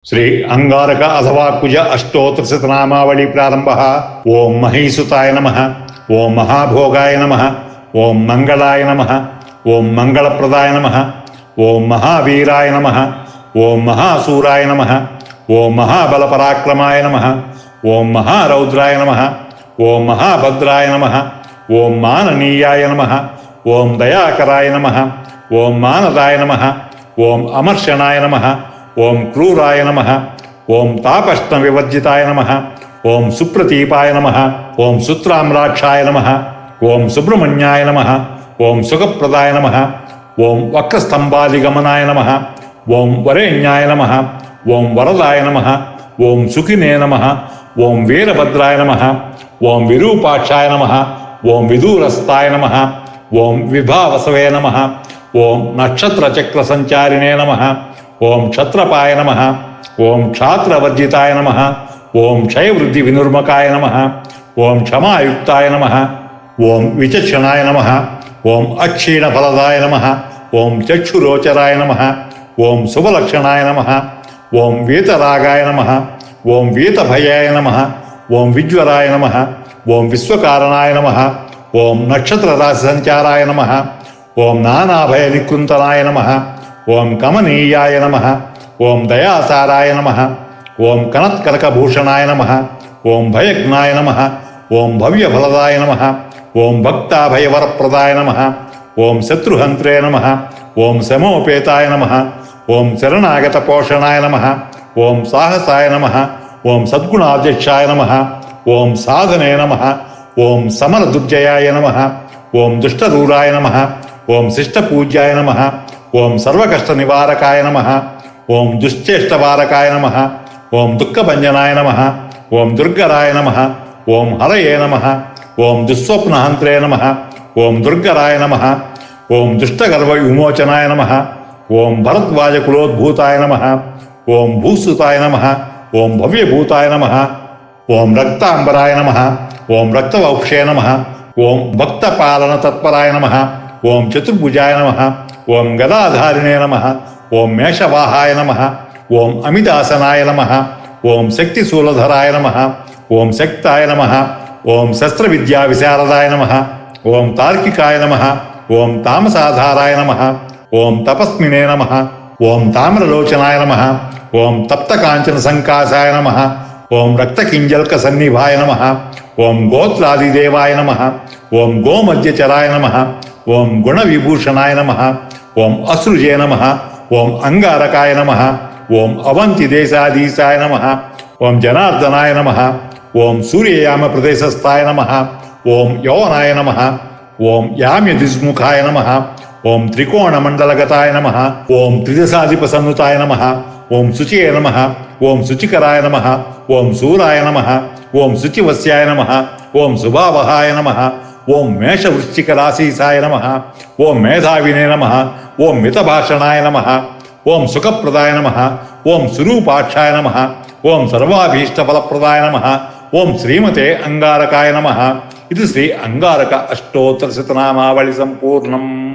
श्री अंगारक अथवा कुज अष्टोत्तरशतनामावली प्रारंभ। ओं महीसुताय नमः। ओं महाभोगाय नमः। ओं मंगलाय नमः। ओं मंगलप्रदाय नमः। ओं महावीराय नमः। ओं महासूराय नमः। ओं महाबलपराक्रमाय नमः। ओं महारौद्राय नमः। ओं महाभद्राय नमः। ओं माननीयाय नमः। ओं दयाकराय नमः। ओं मानदाय नमः। ओं अमर्षणाय नमः। ओं क्रूराय नमः। ओं तापष्ण विवर्जिताय नमः। ओं सुप्रतीपाय नमः। ओं सुत्राम्राक्षाय नमः। ओं सुब्रह्मण्याय नमः। ओं सुखप्रदाय नमः। ओं वक्रस्तंभादिगमनाय नमः। ओं वरेण्याय नमः। ओं वरदाय नमः। ओं सुखिने नमः। ओं वीरभद्राय नमः। ओं विरूपाक्षाय नमः। ओं विदूरस्थाय नमः। ओं विभावसवे नमः। ओं नक्षत्रचक्रसञ्चारिणे नमः। ओं क्षत्रपाय नमः। ओं क्षात्रवर्जिताय नमः। ओं क्षयवृद्धि विनुर्मकाय नमः। ओं क्षमायुक्ताय नमः। ओं विचक्षणाय नमः। ओं अक्षीणफलदाय नमः। ओं चक्षुरोचराय नमः। ओं शुभलक्षणाय नमः। ओं वीतरागाय नमः। ओं वीतभयाय नमः। ओं विज्वराय नमः। ओं विश्वकारणाय नमः। ओं नक्षत्रराशिसञ्चाराय नमः। ओं नानाभयनिकृन्तनाय नमः। ओं कमनीयाय नमः। ओं दयासाराय नमः। ओं कनत्कनकभूषणाय नमः। ओं भयज्ञाय नमः। ओं भव्यफलदाय नमः। ओं भक्ताभयवरप्रदाय नमः। ओं शत्रुहन्त्रे नमः। ओं समोपेताय नमः। ओं शरणागतपोषणाय नमः। ओं साहसाय नमः। ओं सद्गुणाध्यक्षाय नमः। ओं साधने नमः। ओं समरदुर्जयाय नमः। ओं दुष्टदूराय नमः। ओं शिष्टपूज्याय नमः। ओं सर्वकष्टनिवारकाय नमः। ओं दुश्चेष्टवारकाय नमः। ओं दुःखभञ्जनाय नमः। ओं दुर्गराय नमः। ओं हरये नमः। ओं दुःस्वप्नहन्त्रे नमः। ओं दुर्गराय नमः। ओं दुष्टगर्वविमोचनाय नमः। ओं भरद्वाजकुलोद्भूताय नमः। ओं भूसुताय नमः। ओं भव्यभूताय नमः। ओं रक्तांबराय नमः। ओं रक्तवक्षे नमः। ओं भक्तपालनतत्पराय नमः। ओं चतुर्भुजाय नमः। ओं गदाधारिणे नमः। ओं मेषवाहाय नमः। ओं अमितासनाय नमः। ओं शक्तिशूलधराय नमः। ओं शक्ताय नमः। ओं शस्त्रविद्याविशारदाय नमः। ओं तार्किकाय नमः। ओं तामसाधाराय नमः। ओं तपस्विने नमः। ओं ताम्रलोचनाय नमः। ओं तप्तकाञ्चनसङ्काशाय नमः। ओं रक्तकिञ्जल्कसन्निभाय नमः। ओं गोत्रादिदेवाय नमः। ओं गोमध्यचराय नमः। ओं गुणविभूषणाय नमः। ओं असृजे नमः। ओं अंगारकाय नमः। ओं अवंतिदेशाधीशाय नमः। ओं जनार्दनाय नमः। ओं सूर्ययामप्रदेशस्थाय नमः। ओं यौवनाय नमः। ओं याम्यदिस्मुखाय नमः। ओं त्रिकोणमण्डलगताय नमः। ओं त्रिदशाधिपसन्नुताय नमः। ओं शुचिये नमः। ओं शुचिकराय नमः। ओं शूराय नमः। ओं शुचिवस्याय नमः। ओं शुभावहाय नमः। ओं मेषवृश्चिकराशीसाय नमः। ओं मेधाविने नमः। ओं मितभाषणाय नमः। ओं सुखप्रदाय नमः। ओं सुरूपाक्षाय नमः। ओं सर्वाभीष्टफलप्रदाय नमः। ओं श्रीमते अंगारकाय नमः। इति श्री अंगारक अष्टोत्तरशतनामावली संपूर्णम्।